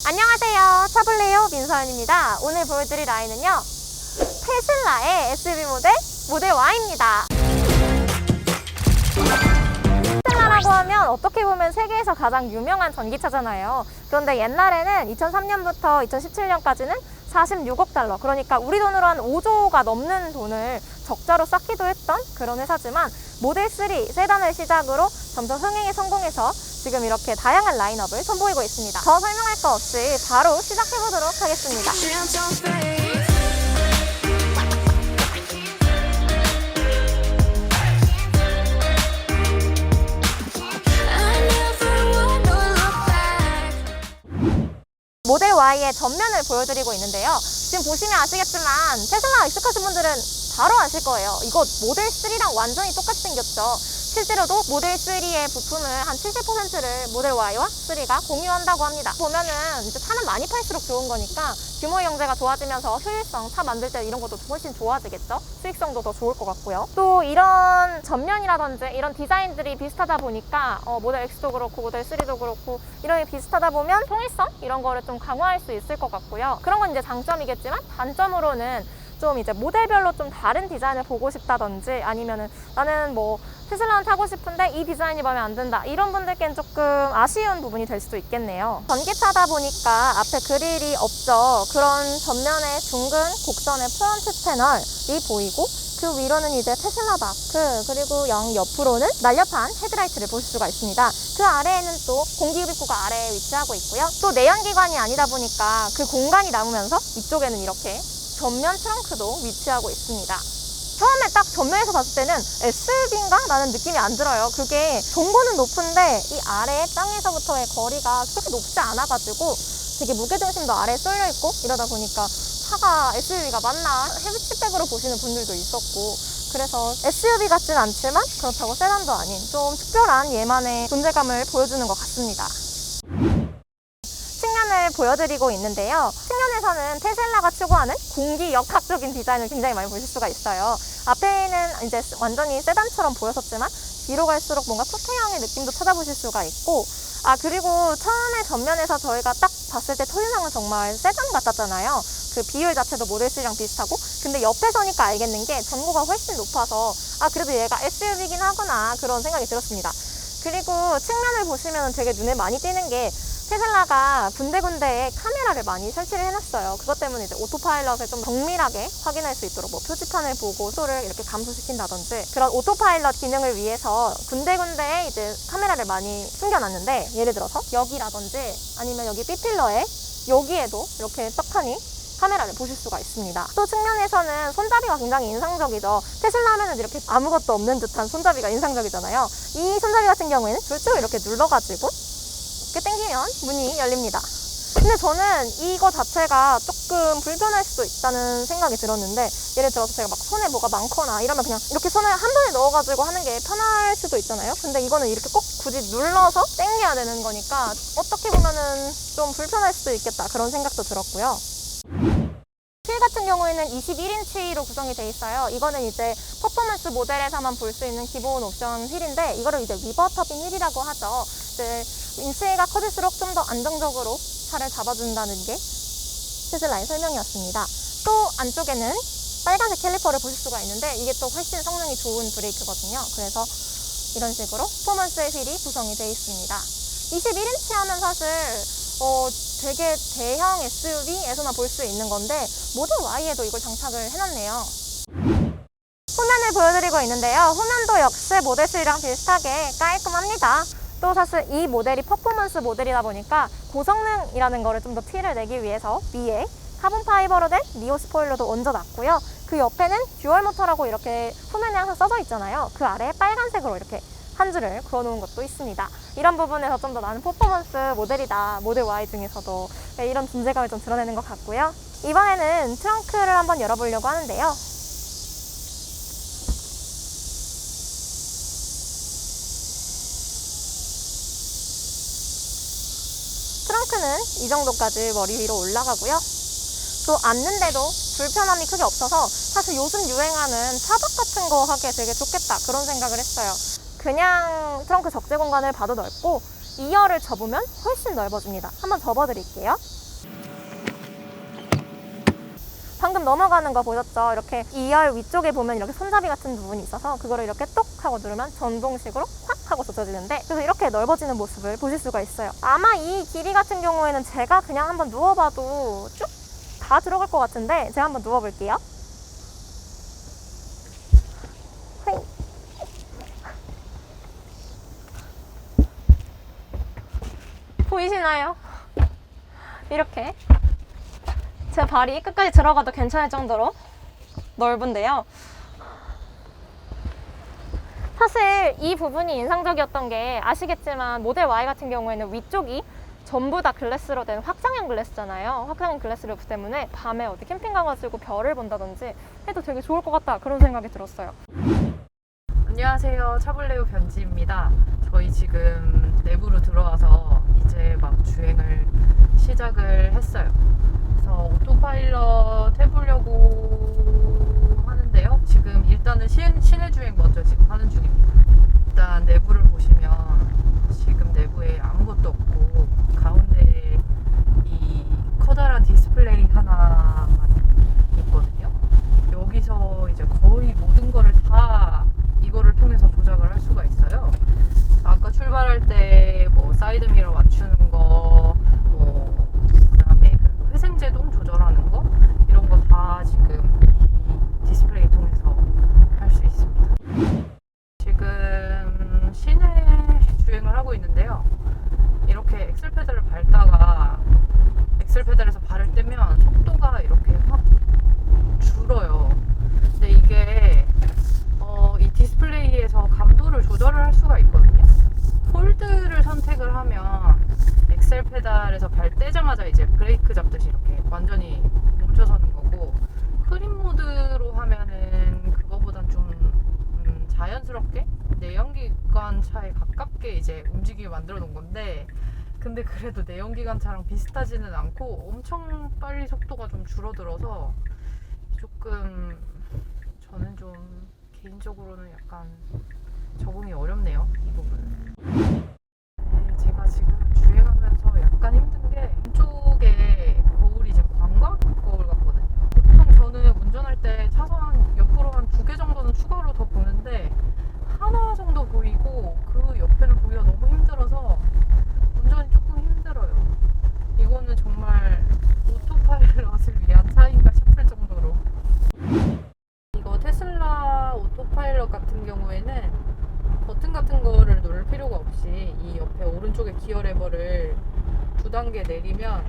안녕하세요, 차블레이어 민서연입니다. 오늘 보여드릴 라인은요, 테슬라의 SUV 모델 Y입니다. 테슬라라고 하면 어떻게 보면 세계에서 가장 유명한 전기차잖아요. 그런데 옛날에는 2003년부터 2017년까지는 46억 달러, 그러니까 우리 돈으로 한 5조가 넘는 돈을 적자로 쌓기도 했던 그런 회사지만, 모델 3 세단을 시작으로 점점 흥행에 성공해서 지금 이렇게 다양한 라인업을 선보이고 있습니다. 더 설명할 거 없이 바로 시작해보도록 하겠습니다. 모델 Y의 전면을 보여드리고 있는데요. 지금 보시면 아시겠지만 테슬라 익숙하신 분들은 바로 아실 거예요. 이거 모델 3랑 완전히 똑같이 생겼죠. 실제로도 모델 3의 부품을 한 70%를 모델 Y와 3가 공유한다고 합니다. 보면은 이제 차는 많이 팔수록 좋은 거니까 규모 경제가 좋아지면서 효율성, 차 만들 때 이런 것도 훨씬 좋아지겠죠. 수익성도 더 좋을 것 같고요. 또 이런 전면이라든지 이런 디자인들이 비슷하다 보니까 모델 X도 그렇고 모델 3도 그렇고 이런 게 비슷하다 보면 통일성 이런 거를 좀 강화할 수 있을 것 같고요. 그런 건 이제 장점이겠지만, 단점으로는 좀 이제 모델별로 좀 다른 디자인을 보고 싶다든지, 아니면은 나는 뭐 테슬라는 타고 싶은데 이 디자인이 마음에 안 든다, 이런 분들께는 조금 아쉬운 부분이 될 수도 있겠네요. 전기차다 보니까 앞에 그릴이 없죠. 그런 전면에 둥근 곡선의 프론트 패널이 보이고, 그 위로는 이제 테슬라 마크, 그리고 옆으로는 날렵한 헤드라이트를 보실 수가 있습니다. 그 아래에는 또 공기흡입구가 아래에 위치하고 있고요. 또 내연기관이 아니다 보니까 그 공간이 남으면서 이쪽에는 이렇게 전면 트렁크도 위치하고 있습니다. 처음에 딱 전면에서 봤을 때는 SUV인가? 라는 느낌이 안 들어요. 그게 동고는 높은데 이 아래 땅에서부터의 거리가 그렇게 높지 않아가지고 되게 무게중심도 아래에 쏠려 있고, 이러다 보니까 차가 SUV가 맞나 해치백으로 보시는 분들도 있었고, 그래서 SUV 같진 않지만 그렇다고 세단도 아닌 좀 특별한 얘만의 존재감을 보여주는 것 같습니다. 측면을 보여드리고 있는데요. 측면에서는 테슬라가 추구하는 공기 역학적인 디자인을 굉장히 많이 보실 수가 있어요. 앞에는 이제 완전히 세단처럼 보였었지만 뒤로 갈수록 뭔가 쿠페형의 느낌도 찾아보실 수가 있고, 그리고 처음에 전면에서 저희가 딱 봤을 때 터유상은 정말 세단 같았잖아요. 그 비율 자체도 모델 3랑 비슷하고, 근데 옆에 서니까 알겠는 게 전고가 훨씬 높아서 그래도 얘가 SUV긴 하구나, 그런 생각이 들었습니다. 그리고 측면을 보시면 되게 눈에 많이 띄는 게, 테슬라가 군데군데에 카메라를 많이 설치를 해놨어요. 그것 때문에 이제 오토파일럿을 좀 정밀하게 확인할 수 있도록 뭐 표지판을 보고 속도를 이렇게 감소시킨다든지, 그런 오토파일럿 기능을 위해서 군데군데에 이제 카메라를 많이 숨겨놨는데, 예를 들어서 여기라든지 아니면 여기 B필러에 여기에도 이렇게 떡하니 카메라를 보실 수가 있습니다. 또 측면에서는 손잡이가 굉장히 인상적이죠. 테슬라 하면은 이렇게 아무것도 없는 듯한 손잡이가 인상적이잖아요. 이 손잡이 같은 경우에는 둘째로 이렇게 눌러가지고 이렇게 당기면 문이 열립니다. 근데 저는 이거 자체가 조금 불편할 수도 있다는 생각이 들었는데, 예를 들어서 제가 막 손에 뭐가 많거나 이러면 그냥 이렇게 손을 한 번에 넣어가지고 하는 게 편할 수도 있잖아요. 근데 이거는 이렇게 꼭 굳이 눌러서 당겨야 되는 거니까 어떻게 보면은 좀 불편할 수도 있겠다, 그런 생각도 들었고요. 휠 같은 경우에는 21인치로 구성이 되어 있어요. 이거는 이제 퍼포먼스 모델에서만 볼 수 있는 기본 옵션 휠인데, 이거를 이제 리버 터빈 휠이라고 하죠. 이제 인치가 커질수록 좀 더 안정적으로 차를 잡아준다는 게 테슬라의 설명이었습니다. 또 안쪽에는 빨간색 캘리퍼를 보실 수가 있는데, 이게 또 훨씬 성능이 좋은 브레이크거든요. 그래서 이런 식으로 퍼포먼스의 휠이 구성이 되어 있습니다. 21인치 하면 사실 되게 대형 SUV에서만 볼 수 있는 건데, 모델 Y에도 이걸 장착을 해놨네요. 후면을 보여드리고 있는데요. 후면도 역시 모델 3랑 비슷하게 깔끔합니다. 또 사실 이 모델이 퍼포먼스 모델이다 보니까 고성능이라는 거를 좀 더 티를 내기 위해서 위에 카본 파이버로 된 니오 스포일러도 얹어놨고요. 그 옆에는 듀얼 모터라고 이렇게 후면에 항상 써져 있잖아요. 그 아래에 빨간색으로 이렇게 한 줄을 그어놓은 것도 있습니다. 이런 부분에서 좀 더 나는 퍼포먼스 모델이다, 모델 Y 중에서도, 이런 존재감을 좀 드러내는 것 같고요. 이번에는 트렁크를 한번 열어보려고 하는데요. 트렁크는 이 정도까지 머리 위로 올라가고요. 또 앉는데도 불편함이 크게 없어서 사실 요즘 유행하는 차박 같은 거 하기에 되게 좋겠다, 그런 생각을 했어요. 그냥 트렁크 적재 공간을 봐도 넓고, 2열을 접으면 훨씬 넓어집니다. 한번 접어드릴게요. 방금 넘어가는 거 보셨죠? 이렇게 2열 위쪽에 보면 이렇게 손잡이 같은 부분이 있어서 그거를 이렇게 똑 하고 누르면 전동식으로 확 하고 젖어지는데, 그래서 이렇게 넓어지는 모습을 보실 수가 있어요. 아마 이 길이 같은 경우에는 제가 그냥 한번 누워봐도 쭉 다 들어갈 것 같은데 제가 한번 누워볼게요. 헤이. 보이시나요? 이렇게 제 발이 끝까지 들어가도 괜찮을 정도로 넓은데요. 사실 이 부분이 인상적이었던 게, 아시겠지만 모델 Y 같은 경우에는 위쪽이 전부 다 글래스로 된 확장형 글래스잖아요. 확장형 글래스 루프 때문에 밤에 어디 캠핑 가가지고 별을 본다든지 해도 되게 좋을 것 같다, 그런 생각이 들었어요. 안녕하세요, 차블레오 변지입니다. 저희 지금 내부로 들어와서 이제 막 주행을 시작을 했어요. 그래서 오토파일럿 해보려고 하는데요. 지금 일단은 시내 주행 먼저 지금 하는 중입니다. 일단 내부를 보시면 지금 내부에 아무것도 없고 가운데에 이 커다란 디스플레이 하나만 있거든요. 여기서 이제 거의 모든 거를 다 이거를 통해서 조작을 할 수가 있어요. 아까 출발할 때 뭐 사이드미러 맞추는 거, 뭐 그다음에 그 회생제동 조절하는 거, 이런 거 다 지금 이 디스플레이 통해서 할 수 있습니다. 지금 시내 주행을 하고 있는데요. 이렇게 엑셀 페달을 밟다가 엑셀 페달에서 발을 떼면 속도가 이렇게 확 줄어요. 근데 이게 이 디스플레이에서 감도를 조절을 할 수가 있거든요. 폴드를 선택을 하면 엑셀 페달에서 발 떼자마자 이제 브레이크 잡듯이 이렇게 완전히 멈춰서는 거고, 크림 모드로 하면은 그거보단 좀 자연스럽게 내연기관 차에 가깝게 이제 움직이게 만들어 놓은 건데, 근데 그래도 내연기관 차랑 비슷하지는 않고 엄청 빨리 속도가 좀 줄어들어서 조금 저는 좀 개인적으로는 약간 적응이 어렵네요, 이 부분은. 네, 제가 지금 주행하면서 약간 힘든 게 왼쪽에 거울이 지금 광각 거울 같거든요. 보통 저는 운전할 때 차선 옆으로 한 2개 정도는 추가로 더 보는데 하나 정도 보이고 그 옆에는 보기가 너무 힘들어서 운전이 조금 힘들어요. 이거는 정말 오토파일럿을 위한 차인가 싶을 정도로. 이거 테슬라 오토파일럿 같은 경우에는 버튼 같은 거를 누를 필요가 없이 이 옆에 오른쪽에 기어 레버를 2단계 내리면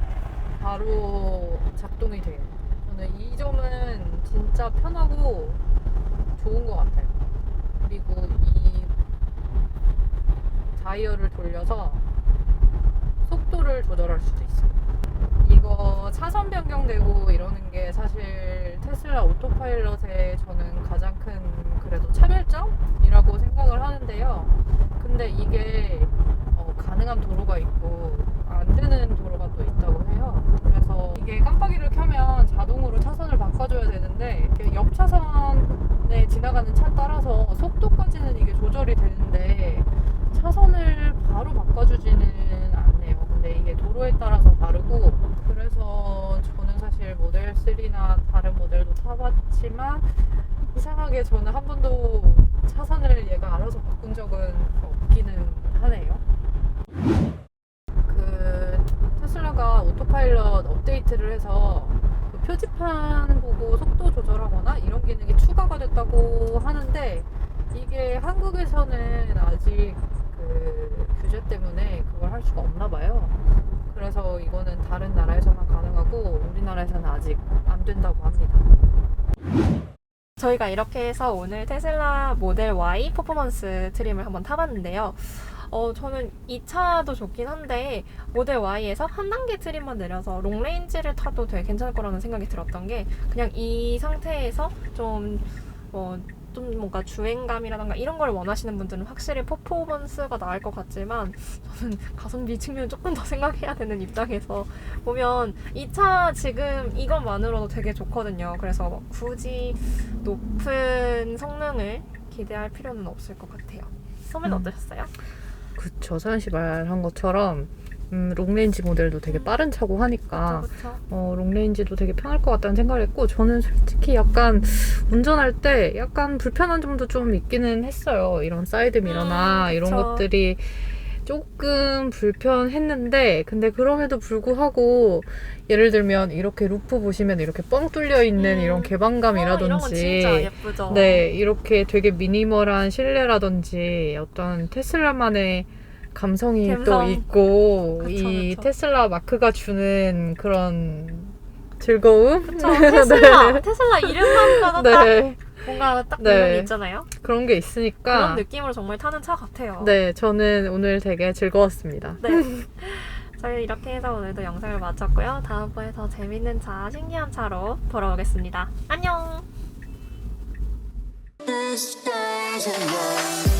바로 작동이 돼요. 저는 이 점은 진짜 편하고 좋은 것 같아요. 그리고 이 다이얼을 돌려서 속도를 조절할 수도 있어요. 이거 차선 변경되고 이러는 게 사실 테슬라 오토파일럿의 저는 가장 큰 그래도 차별점이라고 생각을 하는데요. 근데 이게 가능한 도로가 있고 안 되는 도로가 또 있다고 해요. 그래서 이게 깜빡이를 켜면 자동으로 차선을 바꿔줘야 되는데 옆 차선에 지나가는 차 따라서 속도까지는 이게 조절이 되는데 차선을 바로 바꿔주지는 않네요. 근데 이게 도로에 따라서 다르고, 그래서 저는 사실 모델 3나 다른 모델도 타봤지만 이상하게 저는 한 번도 차선을 얘가 알아서 바꾼 적은 없기는 하네요. 그 테슬라가 오토파일럿 업데이트를 해서 그 표지판 보고 속도 조절하거나 이런 기능이 추가가 됐다고 하는데, 이게 한국에서는 아직 그 규제 때문에 그걸 할 수가 없나 봐요. 그래서 이거는 다른 나라에서만 가능하고 우리나라에서는 아직 안 된다고 합니다. 저희가 이렇게 해서 오늘 테슬라 모델 Y 퍼포먼스 트림을 한번 타봤는데요. 저는 이 차도 좋긴 한데 모델 Y에서 한 단계 트림만 내려서 롱레인지를 타도 되게 괜찮을 거라는 생각이 들었던 게, 그냥 이 상태에서 좀 뭔가 주행감이라던가 이런 걸 원하시는 분들은 확실히 퍼포먼스가 나을 것 같지만, 저는 가성비 측면을 조금 더 생각해야 되는 입장에서 보면 이 차 지금 이것만으로도 되게 좋거든요. 그래서 뭐 굳이 높은 성능을 기대할 필요는 없을 것 같아요. 선배는 어떠셨어요? 그쵸. 서현 씨 말한 것처럼 롱레인지 모델도 되게 빠른 차고 하니까 그쵸. 롱레인지도 되게 편할 것 같다는 생각을 했고, 저는 솔직히 약간 운전할 때 약간 불편한 점도 좀 있기는 했어요. 이런 사이드 미러나 이런 그쵸. 것들이 조금 불편했는데, 근데 그럼에도 불구하고 예를 들면 이렇게 루프 보시면 이렇게 뻥 뚫려 있는 이런 개방감이라든지 이런 건 진짜 예쁘죠. 네, 이렇게 되게 미니멀한 실내라든지 어떤 테슬라만의 감성이 또 감성. 있고, 그쵸, 이 그쵸. 테슬라 마크가 주는 그런 즐거움? 그쵸. 테슬라 이름만 봐도 딱 네, 뭔가 딱 네. 매력이 있잖아요. 그런 게 있으니까 그런 느낌으로 정말 타는 차 같아요. 네, 저는 오늘 되게 즐거웠습니다. 네. 저희 이렇게 해서 오늘도 영상을 마쳤고요. 다음번에 더 재밌는 차, 신기한 차로 돌아오겠습니다. 안녕! This days alone.